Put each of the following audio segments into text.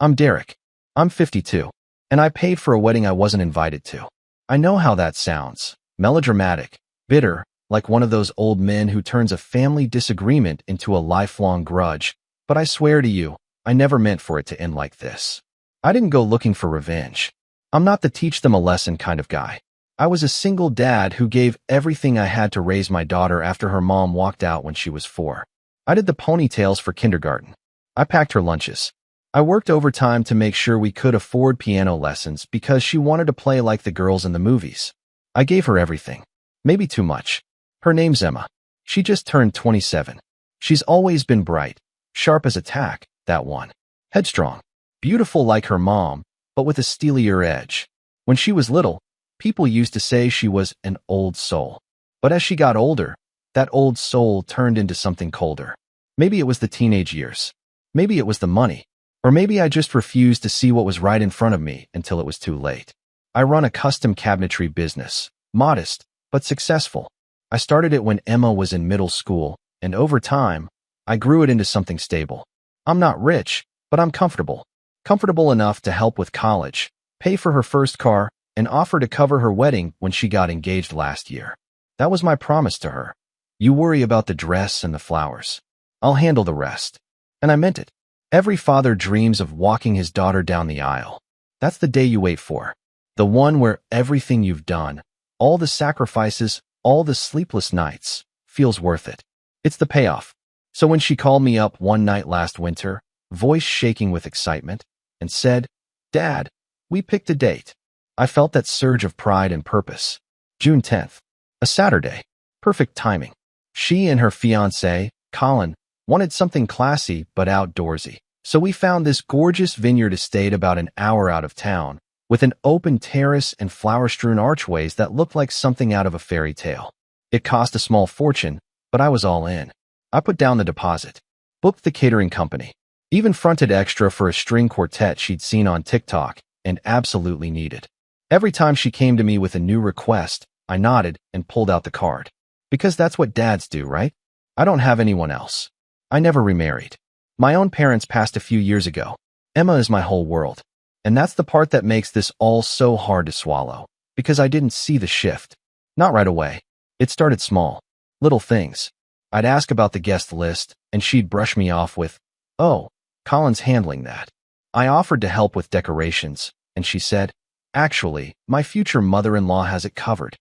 I'm Derek. I'm 52. And I paid for a wedding I wasn't invited to. I know how that sounds. Melodramatic, bitter, like one of those old men who turns a family disagreement into a lifelong grudge. But I swear to you, I never meant for it to end like this. I didn't go looking for revenge. I'm not the teach them a lesson kind of guy. I was a single dad who gave everything I had to raise my daughter after her mom walked out when she was 4. I did the ponytails for kindergarten. I packed her lunches. I worked overtime to make sure we could afford piano lessons because she wanted to play like the girls in the movies. I gave her everything. Maybe too much. Her name's Emma. She just turned 27. She's always been bright, sharp as a tack, that one. Headstrong. Beautiful like her mom, but with a steelier edge. When she was little, people used to say she was an old soul. But as she got older, that old soul turned into something colder. Maybe it was the teenage years. Maybe it was the money. Or maybe I just refused to see what was right in front of me until it was too late. I run a custom cabinetry business. Modest, but successful. I started it when Emma was in middle school, and over time, I grew it into something stable. I'm not rich, but I'm comfortable. Comfortable enough to help with college, pay for her first car, and offer to cover her wedding when she got engaged last year. That was my promise to her. You worry about the dress and the flowers. I'll handle the rest. And I meant it. Every father dreams of walking his daughter down the aisle. That's the day you wait for. The one where everything you've done, all the sacrifices, all the sleepless nights, feels worth it. It's the payoff. So when she called me up one night last winter, voice shaking with excitement, and said, "Dad, we picked a date," I felt that surge of pride and purpose. June 10th. A Saturday. Perfect timing. She and her fiancé, Colin, wanted something classy but outdoorsy. So we found this gorgeous vineyard estate about an hour out of town, with an open terrace and flower-strewn archways that looked like something out of a fairy tale. It cost a small fortune, but I was all in. I put down the deposit, booked the catering company, even fronted extra for a string quartet she'd seen on TikTok and absolutely needed. Every time she came to me with a new request, I nodded and pulled out the card. Because that's what dads do, right? I don't have anyone else. I never remarried. My own parents passed a few years ago. Emma is my whole world. And that's the part that makes this all so hard to swallow, because I didn't see the shift. Not right away. It started small. Little things. I'd ask about the guest list, and she'd brush me off with, "Oh, Colin's handling that." I offered to help with decorations, and she said, "Actually, my future mother-in-law has it covered."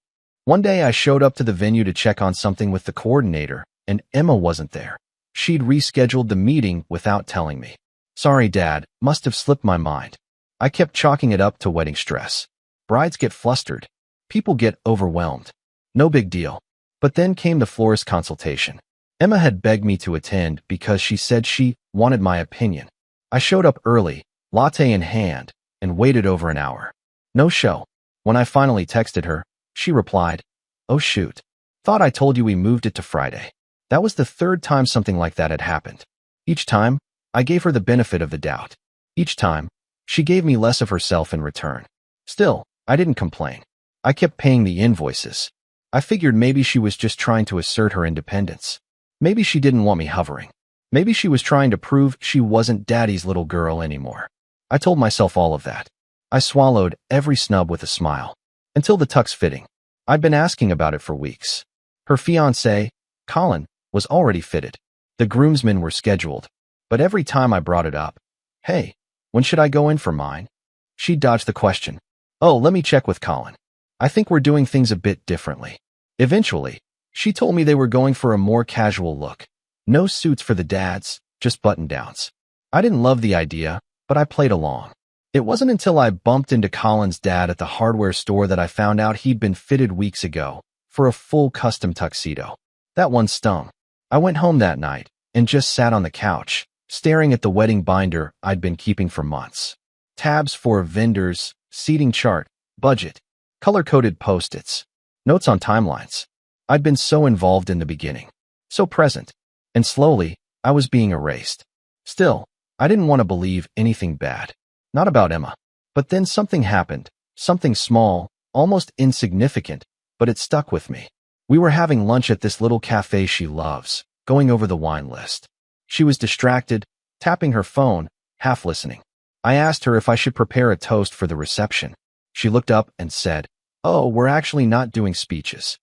One day I showed up to the venue to check on something with the coordinator, and Emma wasn't there. She'd rescheduled the meeting without telling me. Sorry, Dad, must have slipped my mind. I kept chalking it up to wedding stress. Brides get flustered. People get overwhelmed. No big deal. But then came the florist consultation. Emma had begged me to attend because she said she wanted my opinion. I showed up early, latte in hand, and waited over an hour. No show. When I finally texted her, she replied, "Oh shoot. Thought I told you we moved it to Friday." That was the third time something like that had happened. Each time, I gave her the benefit of the doubt. Each time, she gave me less of herself in return. Still, I didn't complain. I kept paying the invoices. I figured maybe she was just trying to assert her independence. Maybe she didn't want me hovering. Maybe she was trying to prove she wasn't Daddy's little girl anymore. I told myself all of that. I swallowed every snub with a smile. Until the tux fitting. I'd been asking about it for weeks. Her fiancé, Colin, was already fitted. The groomsmen were scheduled. But every time I brought it up, "Hey, when should I go in for mine?" She dodged the question. "Oh, let me check with Colin. I think we're doing things a bit differently." Eventually, she told me they were going for a more casual look. No suits for the dads, just button-downs. I didn't love the idea, but I played along. It wasn't until I bumped into Colin's dad at the hardware store that I found out he'd been fitted weeks ago for a full custom tuxedo. That one stung. I went home that night and just sat on the couch, staring at the wedding binder I'd been keeping for months. Tabs for vendors, seating chart, budget, color-coded post-its, notes on timelines. I'd been so involved in the beginning, so present, and slowly, I was being erased. Still, I didn't want to believe anything bad. Not about Emma. But then something happened, something small, almost insignificant, but it stuck with me. We were having lunch at this little cafe she loves, going over the wine list. She was distracted, tapping her phone, half listening. I asked her if I should prepare a toast for the reception. She looked up and said, "Oh, we're actually not doing speeches."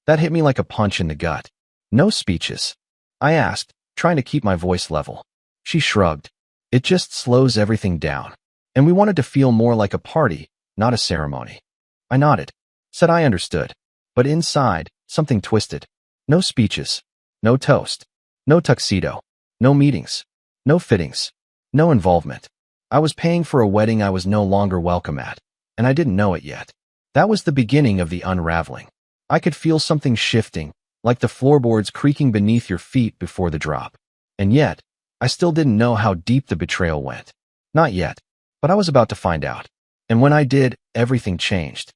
That hit me like a punch in the gut. "No speeches?" I asked, trying to keep my voice level. She shrugged. "It just slows everything down. And we wanted to feel more like a party, not a ceremony." I nodded, said I understood. But inside, something twisted. No speeches. No toast. No tuxedo. No meetings. No fittings. No involvement. I was paying for a wedding I was no longer welcome at, and I didn't know it yet. That was the beginning of the unraveling. I could feel something shifting, like the floorboards creaking beneath your feet before the drop. And yet, I still didn't know how deep the betrayal went. Not yet, but I was about to find out. And when I did, everything changed.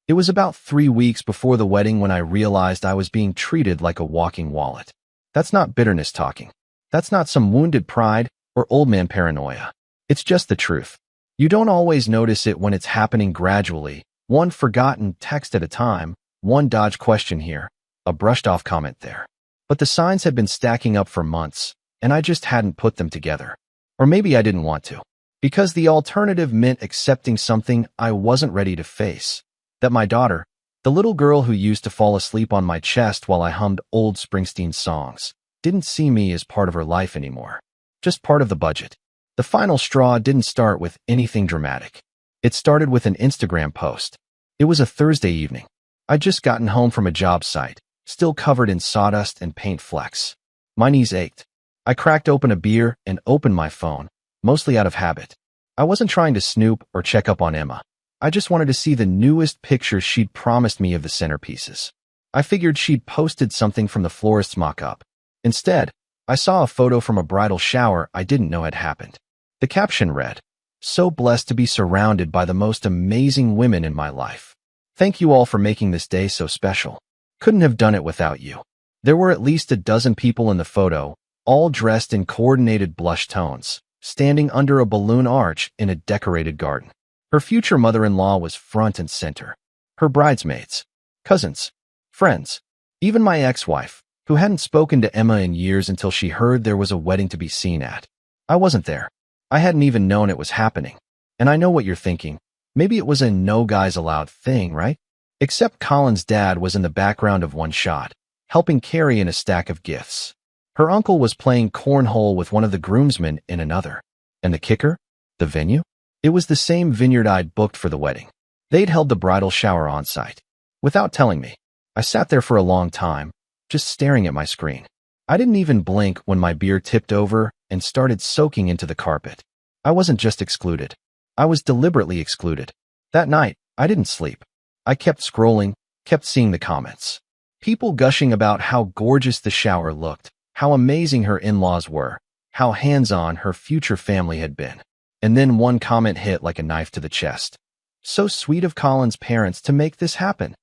It was about 3 weeks before the wedding when I realized I was being treated like a walking wallet. That's not bitterness talking. That's not some wounded pride or old man paranoia. It's just the truth. You don't always notice it when it's happening gradually, one forgotten text at a time, one dodged question here, a brushed-off comment there. But the signs had been stacking up for months, and I just hadn't put them together. Or maybe I didn't want to. Because the alternative meant accepting something I wasn't ready to face. That my daughter, the little girl who used to fall asleep on my chest while I hummed old Springsteen songs, didn't see me as part of her life anymore. Just part of the budget. The final straw didn't start with anything dramatic. It started with an Instagram post. It was a Thursday evening. I'd just gotten home from a job site, still covered in sawdust and paint flecks. My knees ached. I cracked open a beer and opened my phone, mostly out of habit. I wasn't trying to snoop or check up on Emma. I just wanted to see the newest pictures she'd promised me of the centerpieces. I figured she'd posted something from the florist's mock-up. Instead, I saw a photo from a bridal shower I didn't know had happened. The caption read, "So blessed to be surrounded by the most amazing women in my life. Thank you all for making this day so special. Couldn't have done it without you." There were at least a dozen people in the photo, all dressed in coordinated blush tones, standing under a balloon arch in a decorated garden. Her future mother-in-law was front and center. Her bridesmaids, cousins, friends, even my ex-wife, who hadn't spoken to Emma in years until she heard there was a wedding to be seen at. I wasn't there. I hadn't even known it was happening. And I know what you're thinking. Maybe it was a no guys allowed thing, right? Except Colin's dad was in the background of one shot, helping carry in a stack of gifts. Her uncle was playing cornhole with one of the groomsmen in another. And the kicker? The venue? It was the same vineyard I'd booked for the wedding. They'd held the bridal shower on site. Without telling me, I sat there for a long time, just staring at my screen. I didn't even blink when my beer tipped over and started soaking into the carpet. I wasn't just excluded. I was deliberately excluded. That night, I didn't sleep. I kept scrolling, kept seeing the comments. People gushing about how gorgeous the shower looked, how amazing her in-laws were, how hands-on her future family had been. And then one comment hit like a knife to the chest. "So sweet of Colin's parents to make this happen."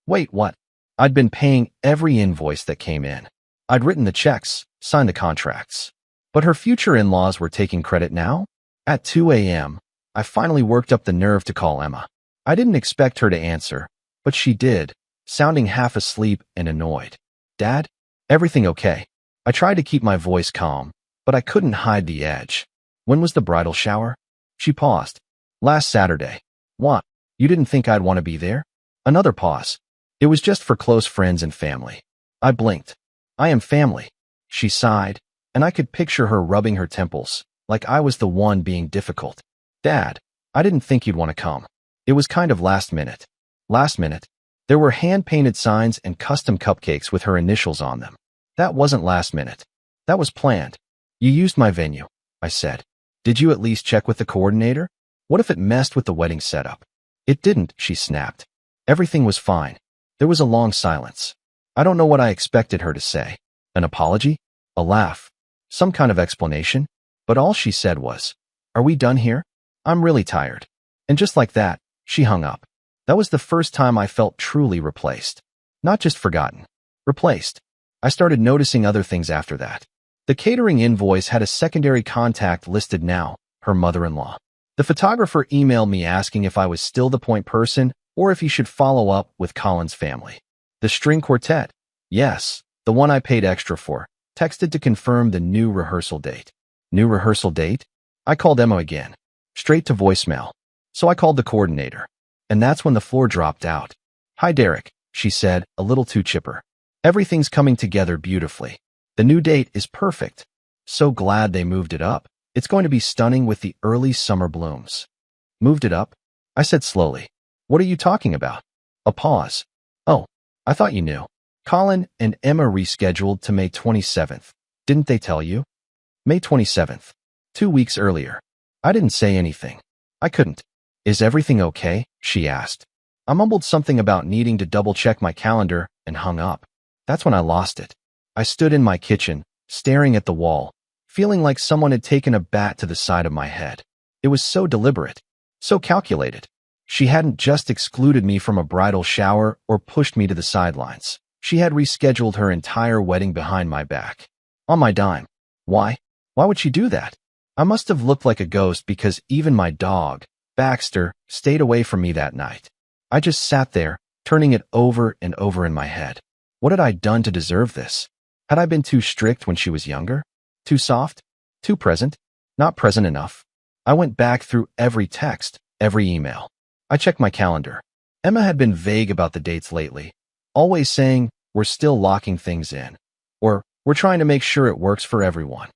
Wait, what? I'd been paying every invoice that came in. I'd written the checks, signed the contracts. But her future in-laws were taking credit now? At 2 a.m., I finally worked up the nerve to call Emma. I didn't expect her to answer, but she did, sounding half asleep and annoyed. "Dad? Everything okay?" I tried to keep my voice calm, but I couldn't hide the edge. "When was the bridal shower?" She paused. "Last Saturday." "What? You didn't think I'd want to be there?" Another pause. "It was just for close friends and family." I blinked. "I am family." She sighed, and I could picture her rubbing her temples, like I was the one being difficult. "Dad, I didn't think you'd want to come. It was kind of last minute." Last minute? There were hand-painted signs and custom cupcakes with her initials on them. That wasn't last minute. That was planned. "You used my venue," I said. "Did you at least check with the coordinator? What if it messed with the wedding setup?" "It didn't," she snapped. "Everything was fine." There was a long silence. I don't know what I expected her to say. An apology? A laugh? Some kind of explanation? But all she said was, "Are we done here? I'm really tired." And just like that, she hung up. That was the first time I felt truly replaced. Not just forgotten. Replaced. I started noticing other things after that. The catering invoice had a secondary contact listed now, her mother-in-law. The photographer emailed me asking if I was still the point person or if he should follow up with Colin's family. The string quartet, yes, the one I paid extra for, texted to confirm the new rehearsal date. New rehearsal date? I called Emma again. straight to voicemail. So I called the coordinator. And that's when the floor dropped out. "Hi, Derek," she said, a little too chipper. "Everything's coming together beautifully. The new date is perfect. So glad they moved it up. It's going to be stunning with the early summer blooms." "Moved it up?" I said slowly. "What are you talking about?" A pause. "Oh, I thought you knew. Colin and Emma rescheduled to May 27th. Didn't they tell you?" May 27th. 2 weeks earlier. I didn't say anything. I couldn't. "Is everything okay?" she asked. I mumbled something about needing to double-check my calendar and hung up. That's when I lost it. I stood in my kitchen, staring at the wall, feeling like someone had taken a bat to the side of my head. It was so deliberate, so calculated. She hadn't just excluded me from a bridal shower or pushed me to the sidelines. She had rescheduled her entire wedding behind my back. On my dime. Why? Why would she do that? I must have looked like a ghost because even my dog, Baxter, stayed away from me that night. I just sat there, turning it over and over in my head. What had I done to deserve this? Had I been too strict when she was younger? Too soft? Too present? Not present enough? I went back through every text, every email. I checked my calendar. Emma had been vague about the dates lately, always saying, "We're still locking things in," or "We're trying to make sure it works for everyone."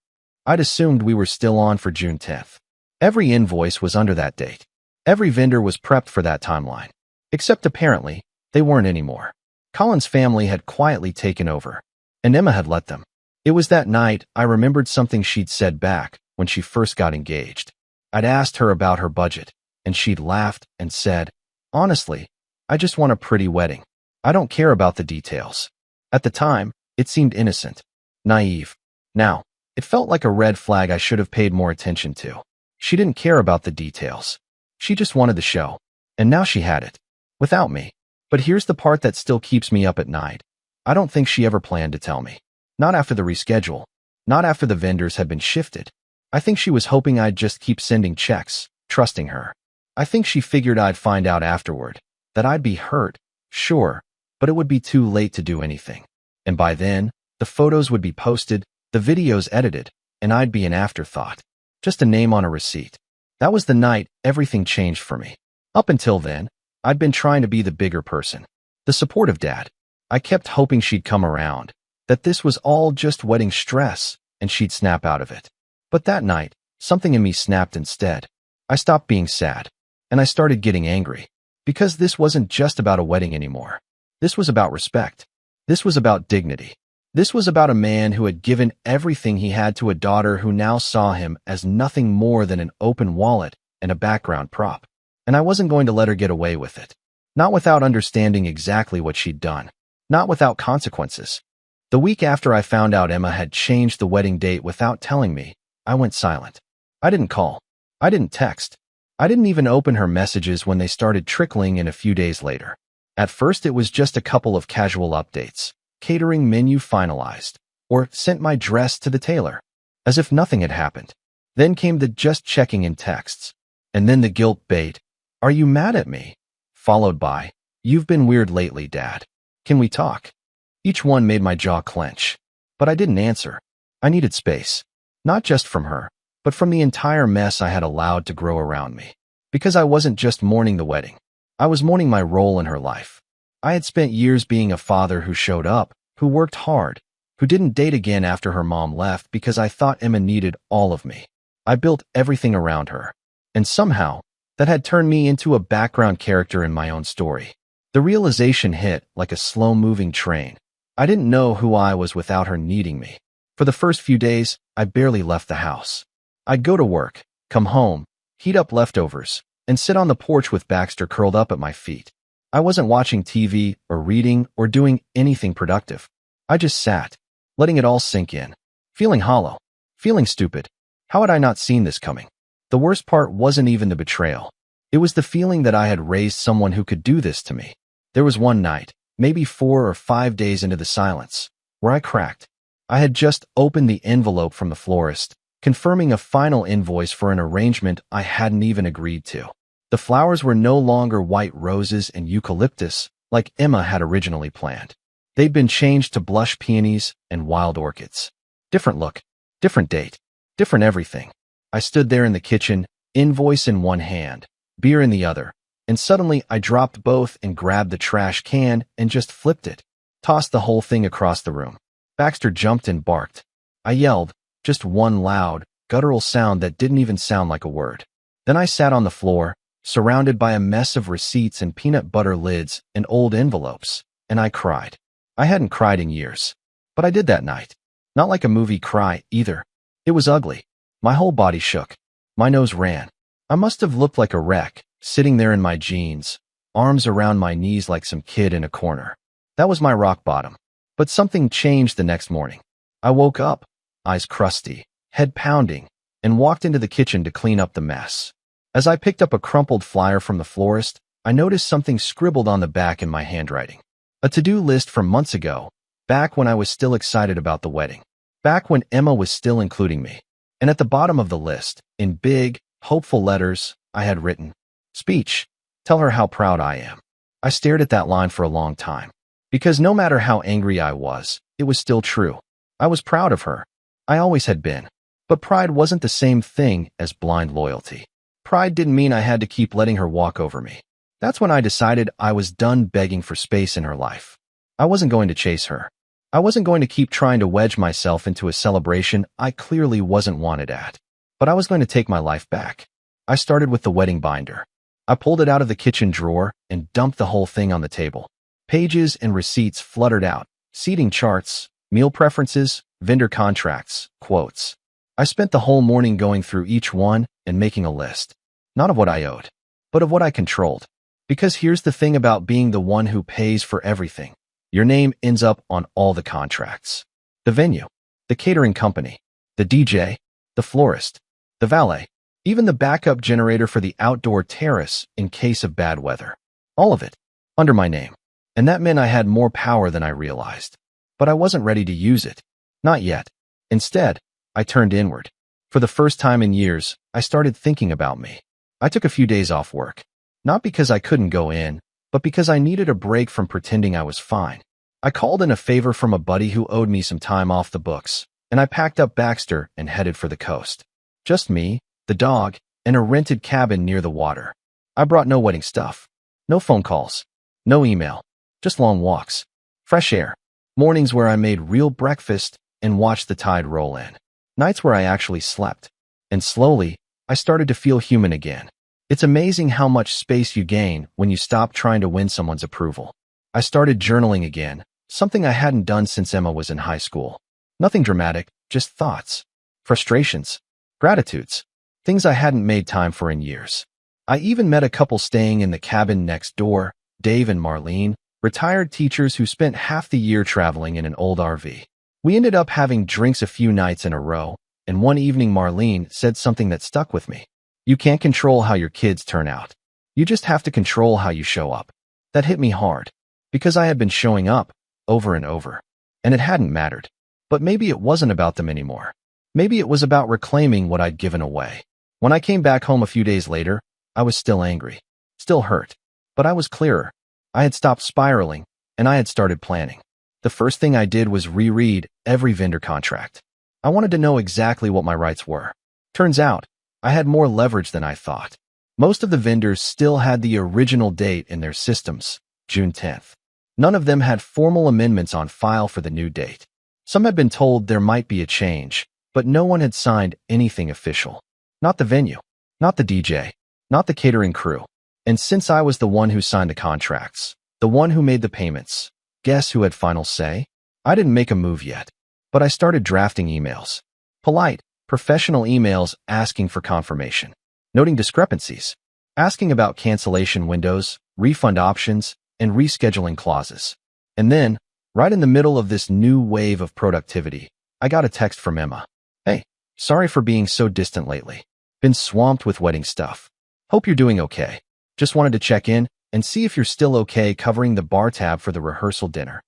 I'd assumed we were still on for June 10th. Every invoice was under that date. Every vendor was prepped for that timeline. Except apparently, they weren't anymore. Colin's family had quietly taken over, and Emma had let them. It was that night I remembered something she'd said back when she first got engaged. I'd asked her about her budget, and she'd laughed and said, "Honestly, I just want a pretty wedding. I don't care about the details." At the time, it seemed innocent, naive. Now, it felt like a red flag I should have paid more attention to. She didn't care about the details. She just wanted the show. And now she had it. Without me. But here's the part that still keeps me up at night. I don't think she ever planned to tell me. Not after the reschedule. Not after the vendors had been shifted. I think she was hoping I'd just keep sending checks, trusting her. I think she figured I'd find out afterward. That I'd be hurt, sure, but it would be too late to do anything. And by then, the photos would be posted, the videos edited, and I'd be an afterthought. Just a name on a receipt. That was the night everything changed for me. Up until then, I'd been trying to be the bigger person, the supportive dad. I kept hoping she'd come around, that this was all just wedding stress, and she'd snap out of it. But that night, something in me snapped instead. I stopped being sad, and I started getting angry, because this wasn't just about a wedding anymore. This was about respect. This was about dignity. This was about a man who had given everything he had to a daughter who now saw him as nothing more than an open wallet and a background prop. And I wasn't going to let her get away with it. Not without understanding exactly what she'd done. Not without consequences. The week after I found out Emma had changed the wedding date without telling me, I went silent. I didn't call. I didn't text. I didn't even open her messages when they started trickling in a few days later. At first it was just a couple of casual updates. Catering menu finalized, or sent my dress to the tailor, as if nothing had happened. Then came the just checking in texts, and then the guilt bait, "Are you mad at me?" Followed by, "You've been weird lately, Dad. Can we talk?" Each one made my jaw clench, but I didn't answer. I needed space, not just from her, but from the entire mess I had allowed to grow around me. Because I wasn't just mourning the wedding. I was mourning my role in her life. I had spent years being a father who showed up, who worked hard, who didn't date again after her mom left because I thought Emma needed all of me. I built everything around her. And somehow, that had turned me into a background character in my own story. The realization hit like a slow-moving train. I didn't know who I was without her needing me. For the first few days, I barely left the house. I'd go to work, come home, heat up leftovers, and sit on the porch with Baxter curled up at my feet. I wasn't watching TV or reading or doing anything productive. I just sat, letting it all sink in, feeling hollow, feeling stupid. How had I not seen this coming? The worst part wasn't even the betrayal. It was the feeling that I had raised someone who could do this to me. There was one night, maybe 4 or 5 days into the silence, where I cracked. I had just opened the envelope from the florist, confirming a final invoice for an arrangement I hadn't even agreed to. The flowers were no longer white roses and eucalyptus like Emma had originally planned. They'd been changed to blush peonies and wild orchids. Different look, different date, different everything. I stood there in the kitchen, invoice in one hand, beer in the other, and suddenly I dropped both and grabbed the trash can and just flipped it, tossed the whole thing across the room. Baxter jumped and barked. I yelled, just one loud, guttural sound that didn't even sound like a word. Then I sat on the floor, surrounded by a mess of receipts and peanut butter lids and old envelopes, and I cried. I hadn't cried in years. But I did that night. Not like a movie cry, either. It was ugly. My whole body shook. My nose ran. I must have looked like a wreck, sitting there in my jeans, arms around my knees like some kid in a corner. That was my rock bottom. But something changed the next morning. I woke up, eyes crusty, head pounding, and walked into the kitchen to clean up the mess. As I picked up a crumpled flyer from the florist, I noticed something scribbled on the back in my handwriting. A to-do list from months ago, back when I was still excited about the wedding. Back when Emma was still including me. And at the bottom of the list, in big, hopeful letters, I had written, "Speech. Tell her how proud I am." I stared at that line for a long time. Because no matter how angry I was, it was still true. I was proud of her. I always had been. But pride wasn't the same thing as blind loyalty. Pride didn't mean I had to keep letting her walk over me. That's when I decided I was done begging for space in her life. I wasn't going to chase her. I wasn't going to keep trying to wedge myself into a celebration I clearly wasn't wanted at. But I was going to take my life back. I started with the wedding binder. I pulled it out of the kitchen drawer and dumped the whole thing on the table. Pages and receipts fluttered out, seating charts, meal preferences, vendor contracts, quotes. I spent the whole morning going through each one and making a list. Not of what I owed, but of what I controlled. Because here's the thing about being the one who pays for everything. Your name ends up on all the contracts. The venue, the catering company, the DJ, the florist, the valet, even the backup generator for the outdoor terrace in case of bad weather. All of it, under my name. And that meant I had more power than I realized. But I wasn't ready to use it. Not yet. Instead, I turned inward. For the first time in years, I started thinking about me. I took a few days off work. Not because I couldn't go in, but because I needed a break from pretending I was fine. I called in a favor from a buddy who owed me some time off the books, and I packed up Baxter and headed for the coast. Just me, the dog, and a rented cabin near the water. I brought no wedding stuff. No phone calls. No email. Just long walks. Fresh air. Mornings where I made real breakfast and watched the tide roll in. Nights where I actually slept. And slowly, I started to feel human again. It's amazing how much space you gain when you stop trying to win someone's approval. I started journaling again, something I hadn't done since Emma was in high school. Nothing dramatic, just thoughts, frustrations, gratitudes, things I hadn't made time for in years. I even met a couple staying in the cabin next door, Dave and Marlene, retired teachers who spent half the year traveling in an old RV. We ended up having drinks a few nights in a row, and one evening Marlene said something that stuck with me. You can't control how your kids turn out. You just have to control how you show up. That hit me hard, because I had been showing up, over and over, and it hadn't mattered. But maybe it wasn't about them anymore. Maybe it was about reclaiming what I'd given away. When I came back home a few days later, I was still angry, still hurt, but I was clearer. I had stopped spiraling, and I had started planning. The first thing I did was reread every vendor contract. I wanted to know exactly what my rights were. Turns out, I had more leverage than I thought. Most of the vendors still had the original date in their systems, June 10th. None of them had formal amendments on file for the new date. Some had been told there might be a change, but no one had signed anything official. Not the venue, not the DJ, not the catering crew. And since I was the one who signed the contracts, the one who made the payments, guess who had final say? I didn't make a move yet, but I started drafting emails. Polite, professional emails asking for confirmation, noting discrepancies, asking about cancellation windows, refund options, and rescheduling clauses. And then, right in the middle of this new wave of productivity, I got a text from Emma. Hey, sorry for being so distant lately. Been swamped with wedding stuff. Hope you're doing okay. Just wanted to check in and see if you're still okay covering the bar tab for the rehearsal dinner.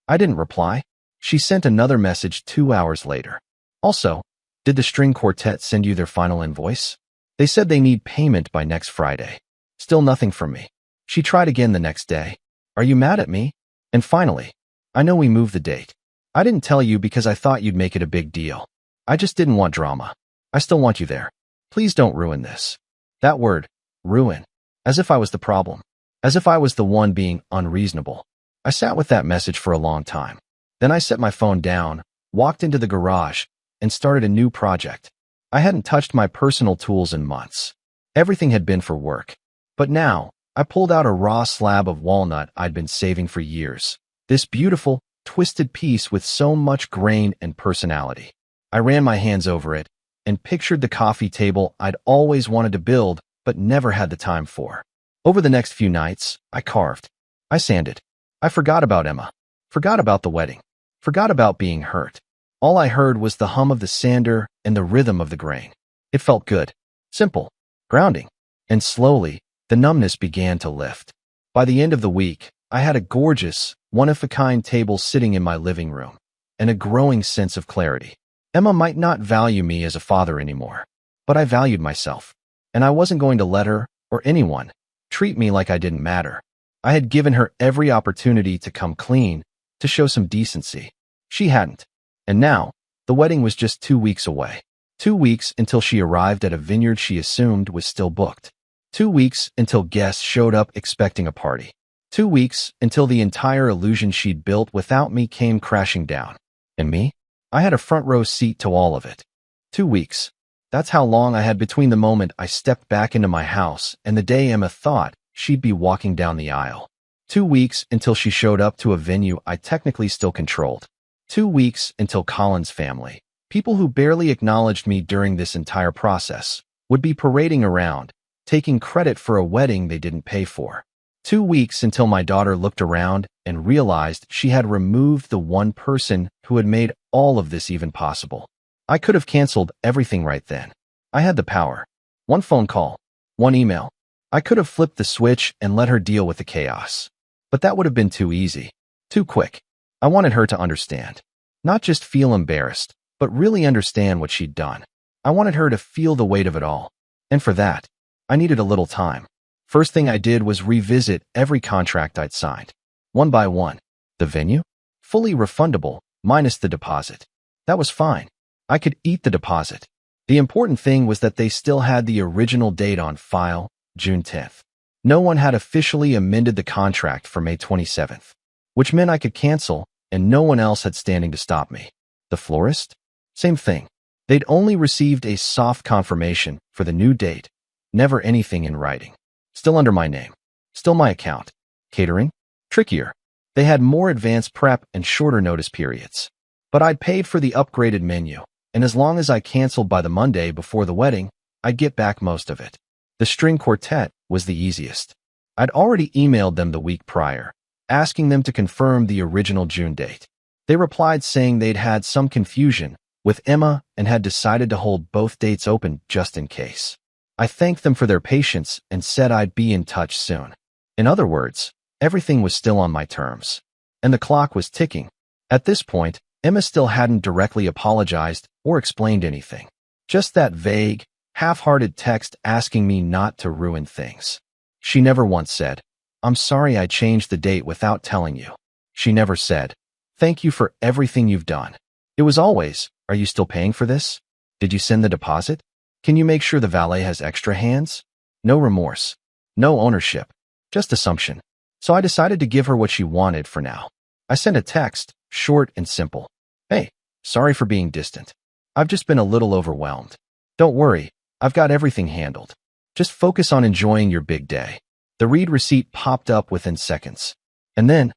I didn't reply. She sent another message 2 hours later. Also, did the string quartet send you their final invoice? They said they need payment by next Friday. Still nothing from me. She tried again the next day. Are you mad at me? And finally, I know we moved the date. I didn't tell you because I thought you'd make it a big deal. I just didn't want drama. I still want you there. Please don't ruin this. That word, ruin. As if I was the problem. As if I was the one being unreasonable. I sat with that message for a long time. Then I set my phone down, walked into the garage, and started a new project. I hadn't touched my personal tools in months. Everything had been for work. But now, I pulled out a raw slab of walnut I'd been saving for years. This beautiful, twisted piece with so much grain and personality. I ran my hands over it and pictured the coffee table I'd always wanted to build but never had the time for. Over the next few nights, I carved. I sanded. I forgot about Emma. Forgot about the wedding. Forgot about being hurt. All I heard was the hum of the sander and the rhythm of the grain. It felt good. Simple. Grounding. And slowly, the numbness began to lift. By the end of the week, I had a gorgeous, one-of-a-kind table sitting in my living room, and a growing sense of clarity. Emma might not value me as a father anymore, but I valued myself, and I wasn't going to let her, or anyone, treat me like I didn't matter. I had given her every opportunity to come clean, to show some decency. She hadn't. And now, the wedding was just 2 weeks away. 2 weeks until she arrived at a vineyard she assumed was still booked. 2 weeks until guests showed up expecting a party. 2 weeks until the entire illusion she'd built without me came crashing down. And me? I had a front row seat to all of it. 2 weeks. That's how long I had between the moment I stepped back into my house and the day Emma thought she'd be walking down the aisle. 2 weeks until she showed up to a venue I technically still controlled. 2 weeks until Colin's family, people who barely acknowledged me during this entire process, would be parading around, taking credit for a wedding they didn't pay for. 2 weeks until my daughter looked around and realized she had removed the one person who had made all of this even possible. I could have canceled everything right then. I had the power. One phone call, one email. I could have flipped the switch and let her deal with the chaos. But that would have been too easy, too quick. I wanted her to understand. Not just feel embarrassed, but really understand what she'd done. I wanted her to feel the weight of it all. And for that, I needed a little time. First thing I did was revisit every contract I'd signed. One by one. The venue? Fully refundable, minus the deposit. That was fine. I could eat the deposit. The important thing was that they still had the original date on file, June 10th. No one had officially amended the contract for May 27th, which meant I could cancel, and no one else had standing to stop me. The florist? Same thing. They'd only received a soft confirmation for the new date, never anything in writing. Still under my name. Still my account. Catering? Trickier. They had more advanced prep and shorter notice periods. But I'd paid for the upgraded menu, and as long as I canceled by the Monday before the wedding, I'd get back most of it. The string quartet was the easiest. I'd already emailed them the week prior, asking them to confirm the original June date. They replied saying they'd had some confusion with Emma and had decided to hold both dates open just in case. I thanked them for their patience and said I'd be in touch soon. In other words, everything was still on my terms, and the clock was ticking. At this point, Emma still hadn't directly apologized or explained anything. Just that vague, half-hearted text asking me not to ruin things. She never once said, "I'm sorry I changed the date without telling you." She never said, "Thank you for everything you've done." It was always, "Are you still paying for this? Did you send the deposit? Can you make sure the valet has extra hands?" No remorse. No ownership. Just assumption. So I decided to give her what she wanted for now. I sent a text, short and simple. "Hey, sorry for being distant. I've just been a little overwhelmed. Don't worry, I've got everything handled. Just focus on enjoying your big day." The read receipt popped up within seconds. And then,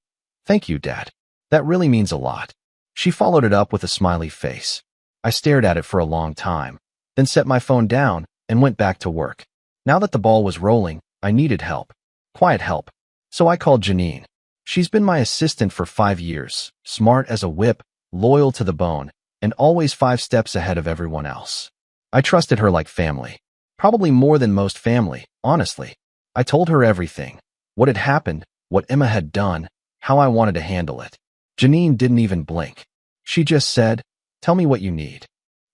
"Thank you, Dad. That really means a lot." She followed it up with a smiley face. I stared at it for a long time, then set my phone down and went back to work. Now that the ball was rolling, I needed help. Quiet help. So I called Janine. She's been my assistant for 5 years, smart as a whip, loyal to the bone, and always 5 steps ahead of everyone else. I trusted her like family. Probably more than most family, honestly. I told her everything. What had happened, what Emma had done, how I wanted to handle it. Janine didn't even blink. She just said, "Tell me what you need."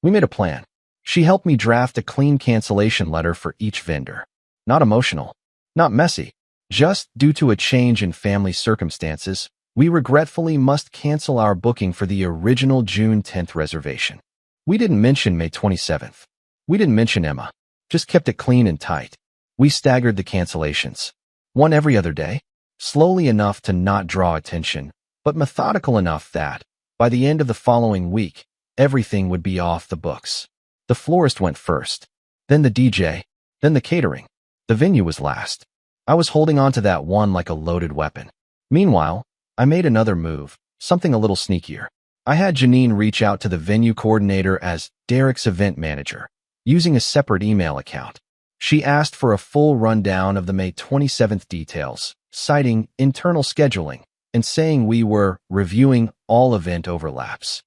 We made a plan. She helped me draft a clean cancellation letter for each vendor. Not emotional. Not messy. Just, due to a change in family circumstances, we regretfully must cancel our booking for the original June 10th reservation. We didn't mention May 27th. We didn't mention Emma. Just kept it clean and tight. We staggered the cancellations. One every other day. Slowly enough to not draw attention, but methodical enough that, by the end of the following week, everything would be off the books. The florist went first, then the DJ, then the catering. The venue was last. I was holding on to that one like a loaded weapon. Meanwhile, I made another move, something a little sneakier. I had Janine reach out to the venue coordinator as Derek's event manager, using a separate email account. She asked for a full rundown of the May 27th details, citing internal scheduling and saying we were reviewing all event overlaps.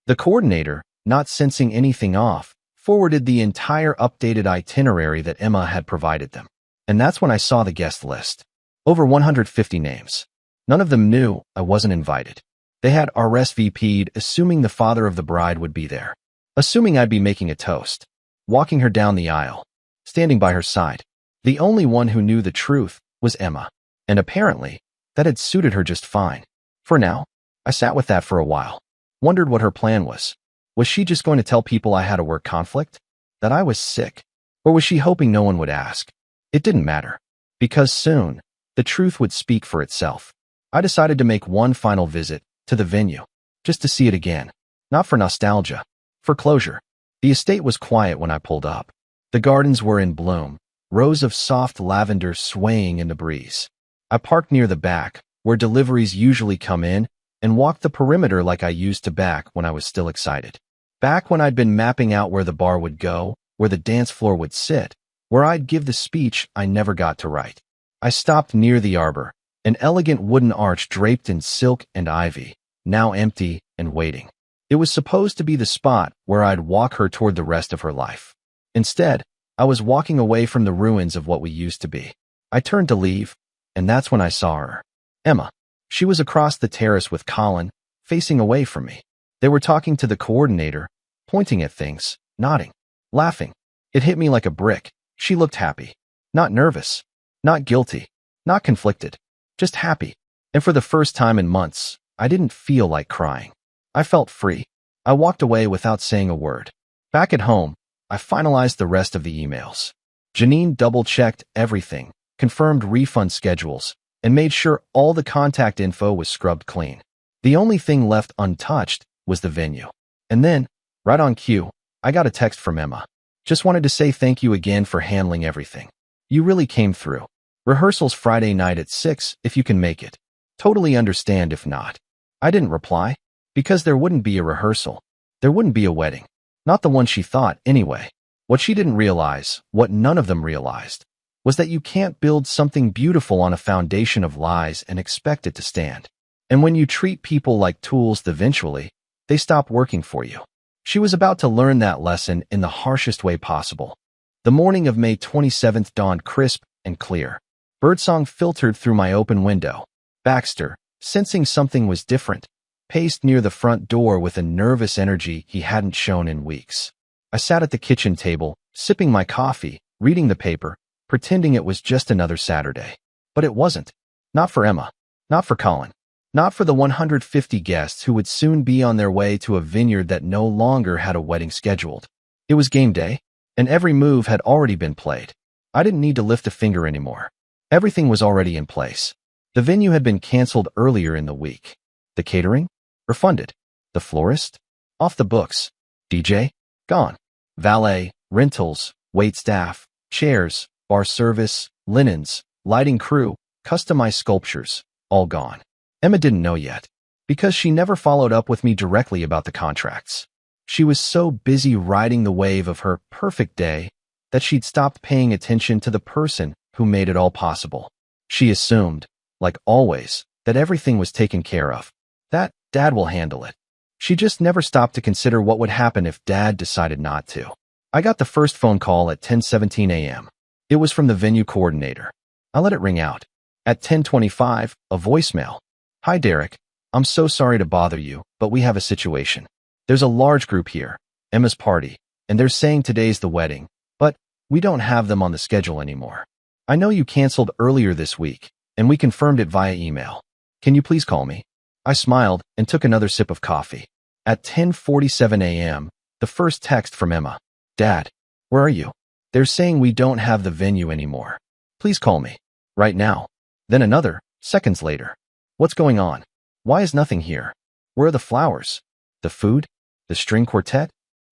The coordinator, not sensing anything off, forwarded the entire updated itinerary that Emma had provided them. And that's when I saw the guest list. Over 150 names. None of them knew I wasn't invited. They had RSVP'd, assuming the father of the bride would be there, assuming I'd be making a toast, walking her down the aisle, standing by her side. The only one who knew the truth was Emma, and apparently, that had suited her just fine. For now, I sat with that for a while, wondered what her plan was. Was she just going to tell people I had a work conflict? That I was sick? Or was she hoping no one would ask? It didn't matter, because soon, the truth would speak for itself. I decided to make one final visit to the venue, just to see it again. Not for nostalgia, for closure. The estate was quiet when I pulled up. The gardens were in bloom, rows of soft lavender swaying in the breeze. I parked near the back, where deliveries usually come in, and walked the perimeter like I used to back when I was still excited. Back when I'd been mapping out where the bar would go, where the dance floor would sit, where I'd give the speech I never got to write. I stopped near the arbor, an elegant wooden arch draped in silk and ivy, now empty and waiting. It was supposed to be the spot where I'd walk her toward the rest of her life. Instead, I was walking away from the ruins of what we used to be. I turned to leave, and that's when I saw her. Emma. She was across the terrace with Colin, facing away from me. They were talking to the coordinator, pointing at things, nodding, laughing. It hit me like a brick. She looked happy. Not nervous. Not guilty. Not conflicted. Just happy. And for the first time in months, I didn't feel like crying. I felt free. I walked away without saying a word. Back at home, I finalized the rest of the emails. Janine double-checked everything, confirmed refund schedules, and made sure all the contact info was scrubbed clean. The only thing left untouched was the venue. And then, right on cue, I got a text from Emma. Just wanted to say thank you again for handling everything. You really came through. Rehearsal's Friday night at 6 if you can make it. Totally understand if not. I didn't reply, because there wouldn't be a rehearsal. There wouldn't be a wedding. Not the one she thought, anyway. What she didn't realize, what none of them realized, was that you can't build something beautiful on a foundation of lies and expect it to stand. And when you treat people like tools, eventually, they stop working for you. She was about to learn that lesson in the harshest way possible. The morning of May 27th dawned crisp and clear. Birdsong filtered through my open window. Baxter, sensing something was different, paced near the front door with a nervous energy he hadn't shown in weeks. I sat at the kitchen table, sipping my coffee, reading the paper, pretending it was just another Saturday. But it wasn't. Not for Emma. Not for Colin. Not for the 150 guests who would soon be on their way to a vineyard that no longer had a wedding scheduled. It was game day, and every move had already been played. I didn't need to lift a finger anymore. Everything was already in place. The venue had been canceled earlier in the week. The catering? Refunded. The florist? Off the books. DJ? Gone. Valet, rentals, waitstaff, chairs, bar service, linens, lighting crew, customized sculptures, all gone. Emma didn't know yet, because she never followed up with me directly about the contracts. She was so busy riding the wave of her perfect day that she'd stopped paying attention to the person who made it all possible. She assumed, like always, that everything was taken care of. That Dad will handle it. She just never stopped to consider what would happen if Dad decided not to. I got the first phone call at 10:17 a.m. It was from the venue coordinator. I let it ring out. At 10:25, a voicemail. Hi Derek, I'm so sorry to bother you, but we have a situation. There's a large group here, Emma's party, and they're saying today's the wedding, but we don't have them on the schedule anymore. I know you canceled earlier this week, and we confirmed it via email. Can you please call me? I smiled and took another sip of coffee. At 10:47 a.m., the first text from Emma. Dad, where are you? They're saying we don't have the venue anymore. Please call me. Right now. Then another, seconds later. What's going on? Why is nothing here? Where are the flowers? The food? The string quartet?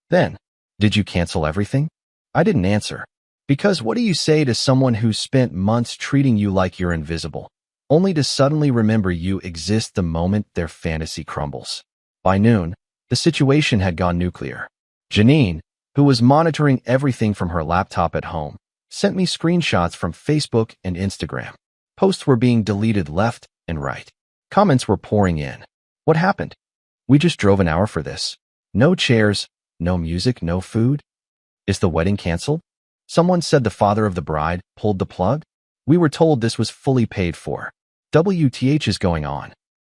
Then, did you cancel everything? I didn't answer. Because what do you say to someone who's spent months treating you like you're invisible, only to suddenly remember you exist the moment their fantasy crumbles? By noon, the situation had gone nuclear. Janine, who was monitoring everything from her laptop at home, sent me screenshots from Facebook and Instagram. Posts were being deleted left and right. Comments were pouring in. What happened? We just drove an hour for this. No chairs, no music, no food. Is the wedding canceled? Someone said the father of the bride pulled the plug. We were told this was fully paid for. WTH is going on.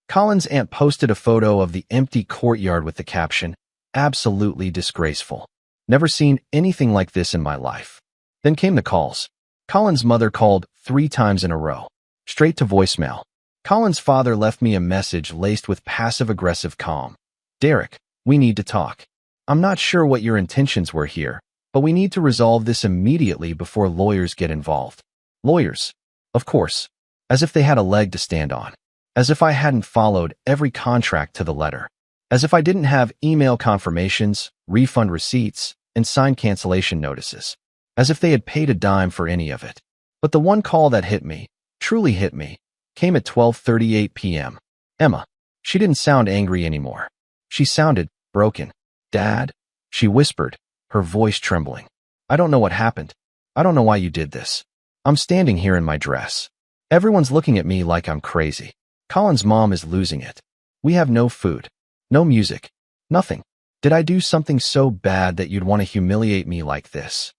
Colin's aunt posted a photo of the empty courtyard with the caption, "Absolutely disgraceful. Never seen anything like this in my life." Then came the calls. Colin's mother called 3 times in a row, straight to voicemail. Colin's father left me a message laced with passive-aggressive calm. "Derek, we need to talk. I'm not sure what your intentions were here, but we need to resolve this immediately before lawyers get involved." Lawyers, of course, as if they had a leg to stand on. As if I hadn't followed every contract to the letter. As if I didn't have email confirmations, refund receipts, and signed cancellation notices. As if they had paid a dime for any of it. But the one call that hit me, truly hit me, came at 12:38 p.m. Emma. She didn't sound angry anymore. She sounded broken. "Dad?" she whispered, her voice trembling. "I don't know what happened. I don't know why you did this. I'm standing here in my dress. Everyone's looking at me like I'm crazy. Colin's mom is losing it. We have no food, no music, nothing. Did I do something so bad that you'd want to humiliate me like this?"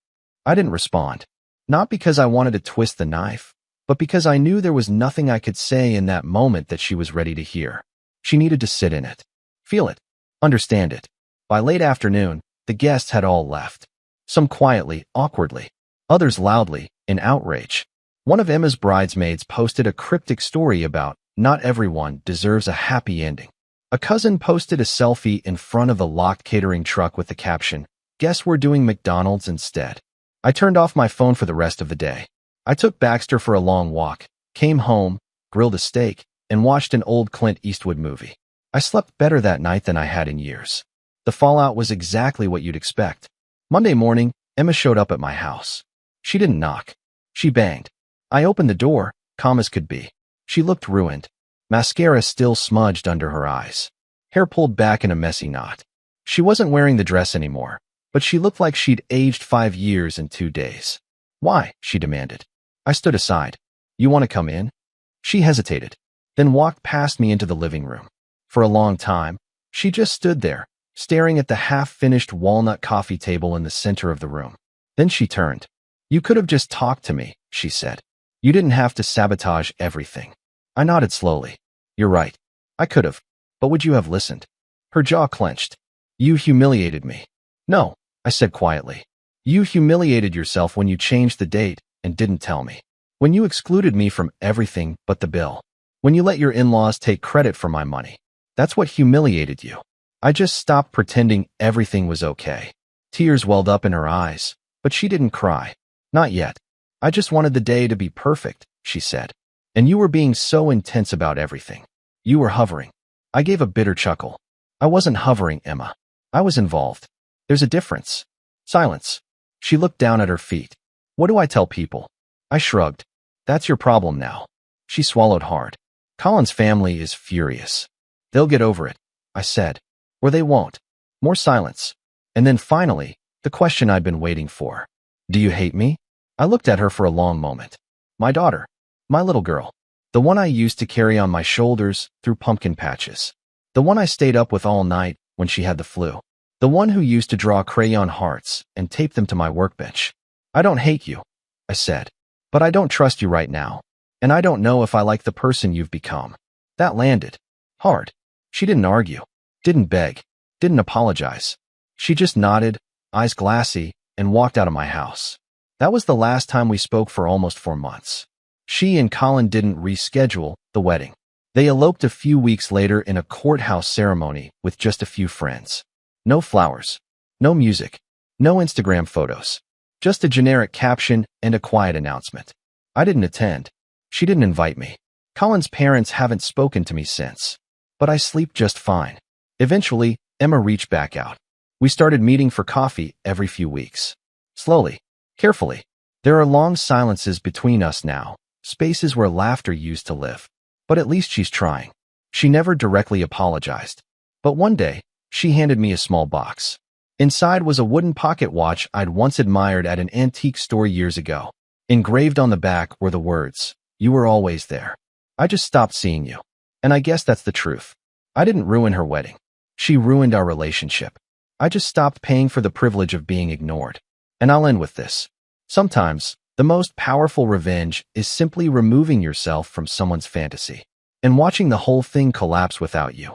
I didn't respond. Not because I wanted to twist the knife, but because I knew there was nothing I could say in that moment that she was ready to hear. She needed to sit in it, feel it, understand it. By late afternoon, the guests had all left. Some quietly, awkwardly, others loudly, in outrage. One of Emma's bridesmaids posted a cryptic story about not everyone deserves a happy ending. A cousin posted a selfie in front of the locked catering truck with the caption, "Guess we're doing McDonald's instead." I turned off my phone for the rest of the day. I took Baxter for a long walk, came home, grilled a steak, and watched an old Clint Eastwood movie. I slept better that night than I had in years. The fallout was exactly what you'd expect. Monday morning, Emma showed up at my house. She didn't knock. She banged. I opened the door, calm as could be. She looked ruined. Mascara still smudged under her eyes. Hair pulled back in a messy knot. She wasn't wearing the dress anymore, but she looked like she'd aged 5 years in 2 days. "Why?" she demanded. I stood aside. "You want to come in?" She hesitated, then walked past me into the living room. For a long time, she just stood there, staring at the half-finished walnut coffee table in the center of the room. Then she turned. "You could have just talked to me," she said. "You didn't have to sabotage everything." I nodded slowly. "You're right. I could have. But would you have listened?" Her jaw clenched. "You humiliated me." "No," I said quietly. "You humiliated yourself when you changed the date and didn't tell me. When you excluded me from everything but the bill. When you let your in-laws take credit for my money. That's what humiliated you." I just stopped pretending everything was okay. Tears welled up in her eyes, but she didn't cry. "Not yet. I just wanted the day to be perfect," she said. "And you were being so intense about everything. You were hovering." I gave a bitter chuckle. "I wasn't hovering, Emma. I was involved. There's a difference." Silence. She looked down at her feet. "What do I tell people?" I shrugged. "That's your problem now." She swallowed hard. "Colin's family is furious. They'll get over it," I said. "Or they won't." More silence. And then finally, the question I'd been waiting for. "Do you hate me?" I looked at her for a long moment. "My daughter. My little girl. The one I used to carry on my shoulders through pumpkin patches. The one I stayed up with all night when she had the flu. The one who used to draw crayon hearts and tape them to my workbench. I don't hate you," I said. "But I don't trust you right now. And I don't know if I like the person you've become." That landed. Hard. She didn't argue. Didn't beg. Didn't apologize. She just nodded, eyes glassy, and walked out of my house. That was the last time we spoke for almost 4 months. She and Colin didn't reschedule the wedding. They eloped a few weeks later in a courthouse ceremony with just a few friends. No flowers. No music. No Instagram photos. Just a generic caption and a quiet announcement. I didn't attend. She didn't invite me. Colin's parents haven't spoken to me since. But I sleep just fine. Eventually, Emma reached back out. We started meeting for coffee every few weeks. Slowly, carefully. There are long silences between us now, spaces where laughter used to live. But at least she's trying. She never directly apologized. But one day, she handed me a small box. Inside was a wooden pocket watch I'd once admired at an antique store years ago. Engraved on the back were the words, "You were always there. I just stopped seeing you." And I guess that's the truth. I didn't ruin her wedding. She ruined our relationship. I just stopped paying for the privilege of being ignored. And I'll end with this. Sometimes, the most powerful revenge is simply removing yourself from someone's fantasy and watching the whole thing collapse without you.